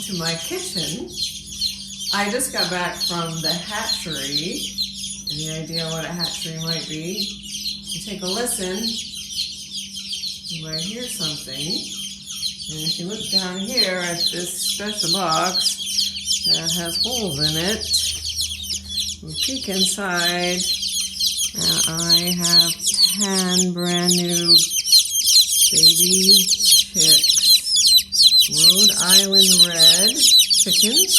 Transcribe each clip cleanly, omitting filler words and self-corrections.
to my kitchen. I just got back from the hatchery. Any idea what a hatchery might be? You take a listen, you might hear something. And if you look down here at this special box that has holes in it, we'll peek inside. I have 10 brand new baby chicks. Rhode Island Red chickens.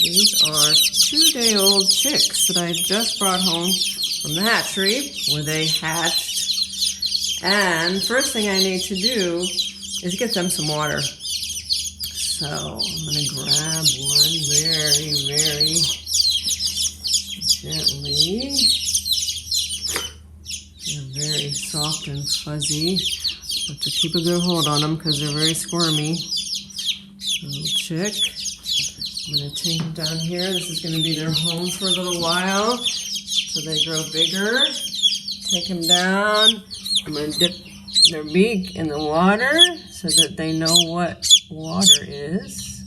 These are 2-day-old chicks that I just brought home from the hatchery where they hatched. And first thing I need to do is get them some water. So I'm going to grab one very, very gently. They're very soft and fuzzy. Have to keep a good hold on them because they're very squirmy. Little chick. I'm going to take them down here. This is going to be their home for a little while so they grow bigger. Take them down. I'm going to dip their beak in the water so that they know what water is.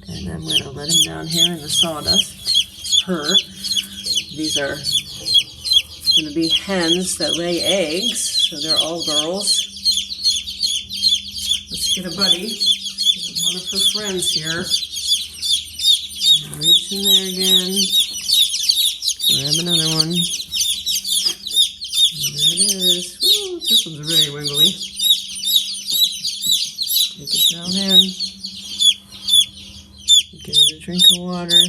And I'm going to let them down here in the sawdust. These are going to be hens that lay eggs, so they're all girls. Let's get a buddy. One of her friends here. Reach in there again. Grab another one. And there it is. Ooh, this one's very wiggly. Take it down in. Give it a drink of water.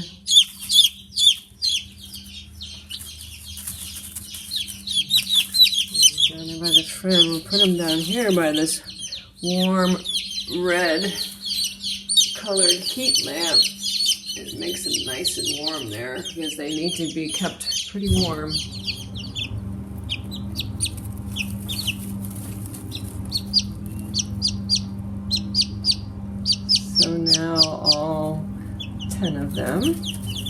Down there by the friend. We'll put them down here by this warm red colored heat lamp. It makes them nice and warm there because they need to be kept pretty warm. So now all 10 of them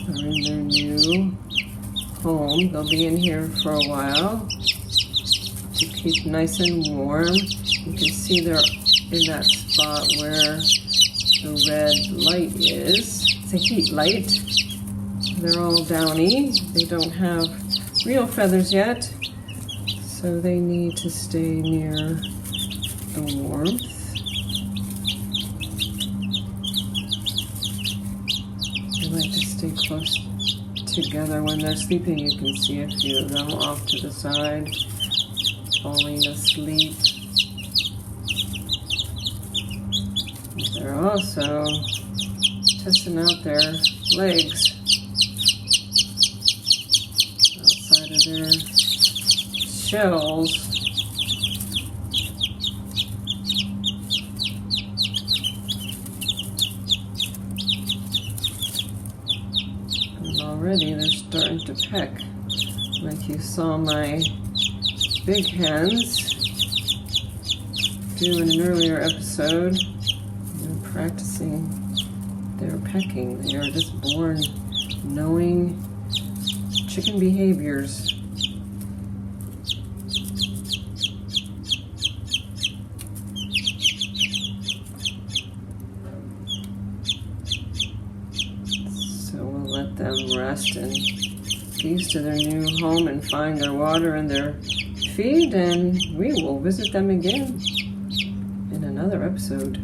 are in their new home. They'll be in here for a while to keep nice and warm. You can see they're in that spot where the red light is. It's a heat light. They're all downy. They don't have real feathers yet, so they need to stay near the warmth. They like to stay close together when they're sleeping. You can see a few of them off to the side, falling asleep. They're also testing out their legs outside of their shells. And already they're starting to peck, like you saw my big hens do in an earlier episode. Practicing their pecking. They are just born knowing chicken behaviors. So we'll let them rest and get used to their new home and find their water and their feed, and we will visit them again in another episode.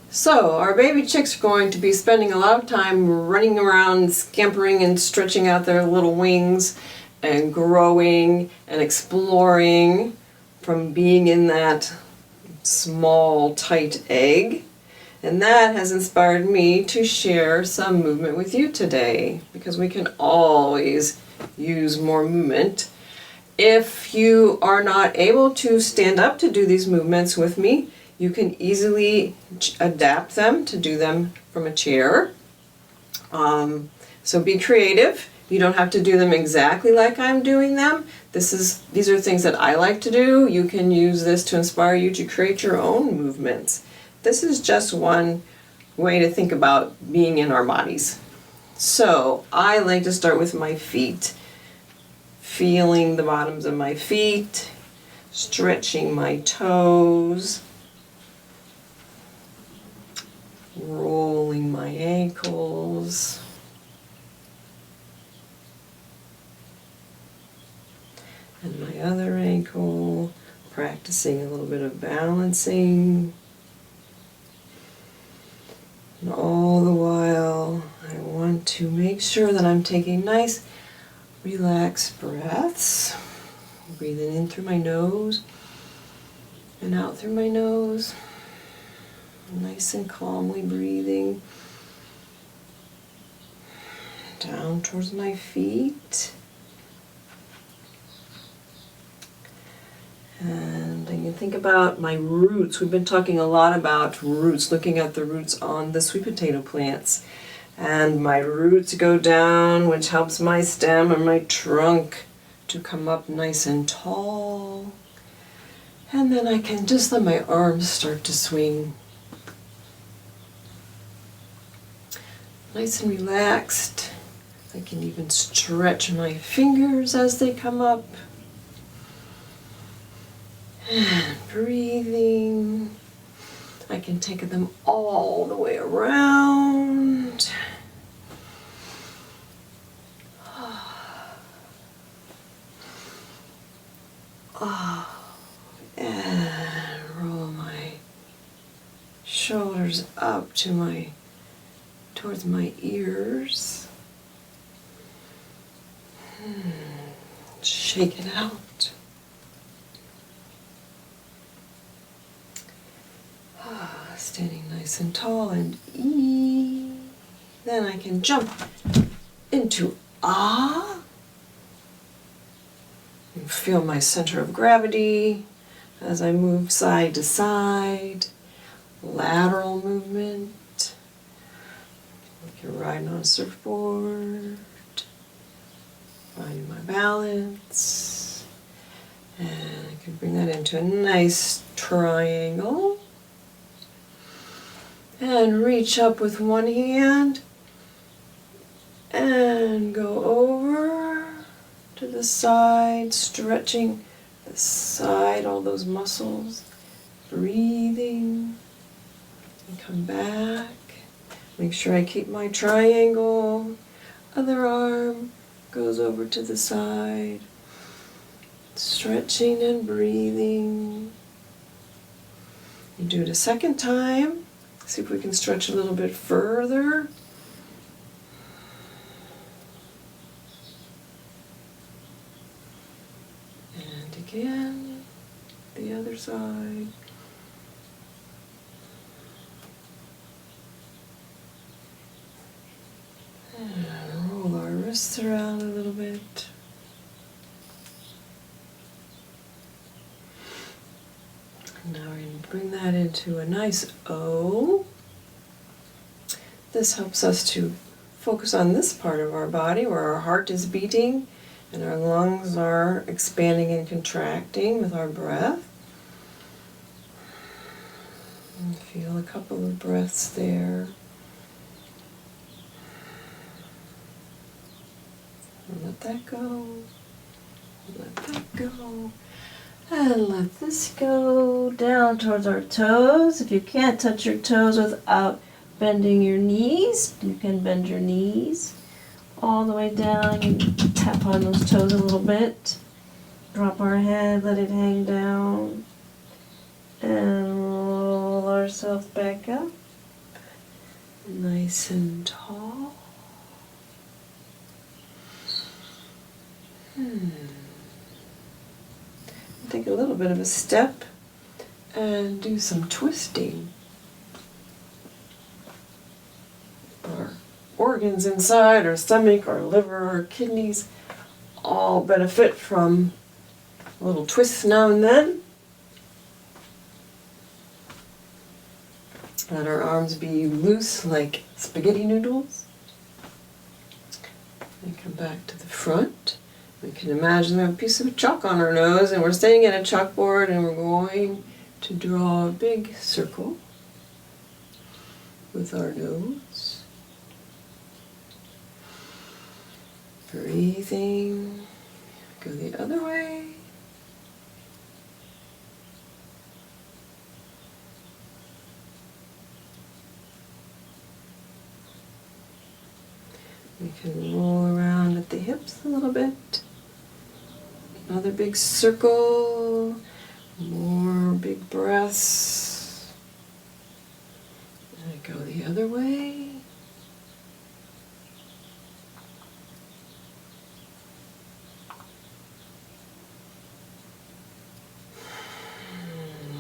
So, our baby chicks are going to be spending a lot of time running around, scampering and stretching out their little wings and growing and exploring from being in that small, tight egg. And that has inspired me to share some movement with you today, because we can always use more movement. If you are not able to stand up to do these movements with me, you can easily adapt them to do them from a chair. So be creative. You don't have to do them exactly like I'm doing them. These are things that I like to do. You can use this to inspire you to create your own movements. This is just one way to think about being in our bodies. So I like to start with my feet, feeling the bottoms of my feet, stretching my toes, rolling my ankles, and my other ankle, practicing a little bit of balancing. And all the while, I want to make sure that I'm taking nice, relaxed breaths. Breathing in through my nose and out through my nose. Nice and calmly breathing. Down towards my feet. And I can think about my roots. We've been talking a lot about roots, looking at the roots on the sweet potato plants. And my roots go down, which helps my stem or my trunk to come up nice and tall. And then I can just let my arms start to swing. Nice and relaxed. I can even stretch my fingers as they come up. And breathing. I can take them all the way around. And roll my shoulders up to towards my ears. Shake it out. Standing nice and tall and then I can jump into ah. And feel my center of gravity as I move side to side. Lateral movement. Like you're riding on a surfboard. Finding my balance. And I can bring that into a nice triangle. And reach up with one hand. And go over to the side, stretching the side, all those muscles. Breathing. And come back. Make sure I keep my triangle. Other arm goes over to the side. Stretching and breathing. You do it a second time. See if we can stretch a little bit further. And again, the other side. And roll our wrists around a little bit. Now we're going to bring that into a nice O. This helps us to focus on this part of our body where our heart is beating and our lungs are expanding and contracting with our breath. And feel a couple of breaths there. And let that go. Let that go. And let this go down towards our toes. If you can't touch your toes without bending your knees, you can bend your knees all the way down. You tap on those toes a little bit. Drop our head, let it hang down. And roll ourselves back up. Nice and tall. Take a little bit of a step and do some twisting. Our organs inside, our stomach, our liver, our kidneys all benefit from a little twist now and then. Let our arms be loose like spaghetti noodles. And come back to the front. We can imagine we have a piece of chalk on our nose and we're standing at a chalkboard and we're going to draw a big circle with our nose. Breathing. Go the other way. We can roll around at the hips a little bit. Another big circle. More big breaths. And go the other way.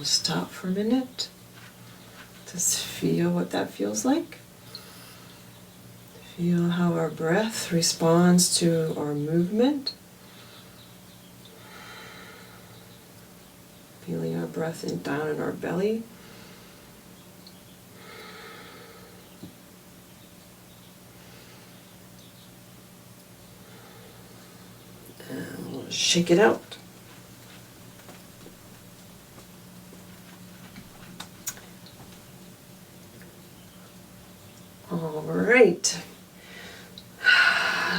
Stop for a minute. Just feel what that feels like. Feel how our breath responds to our movement. Feeling our breath down in our belly. And we'll shake it out. All right.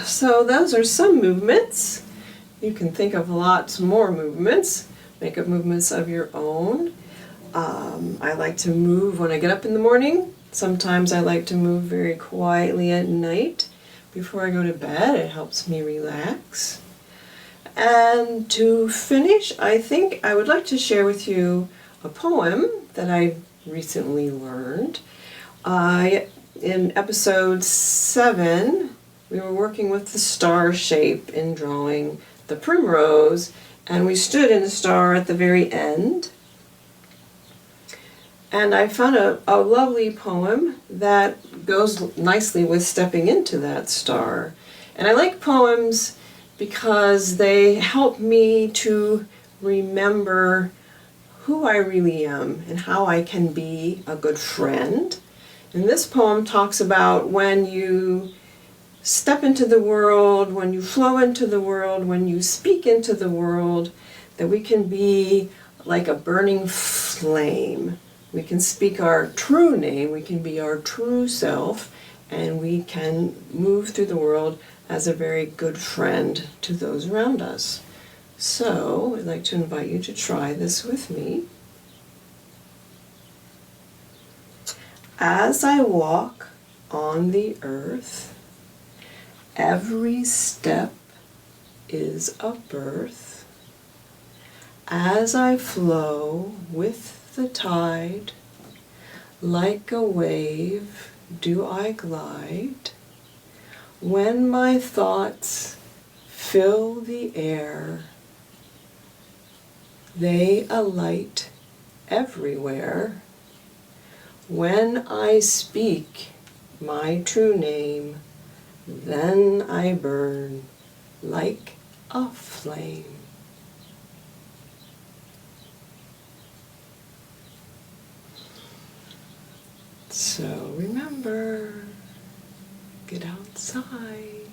So those are some movements. You can think of lots more movements. Make up movements of your own. I like to move when I get up in the morning. Sometimes I like to move very quietly at night before I go to bed. It helps me relax. And to finish, I think I would like to share with you a poem that I recently learned. In episode 7, we were working with the star shape in drawing the primrose, and we stood in the star at the very end. And I found a lovely poem that goes nicely with stepping into that star. And I like poems because they help me to remember who I really am and how I can be a good friend. And this poem talks about when you step into the world, when you flow into the world, when you speak into the world, that we can be like a burning flame. We can speak our true name, we can be our true self, and we can move through the world as a very good friend to those around us. So I'd like to invite you to try this with me. As I walk on the earth, every step is a birth. As I flow with the tide, like a wave do I glide. When my thoughts fill the air, they alight everywhere. When I speak my true name, then I burn like a flame. So remember, get outside.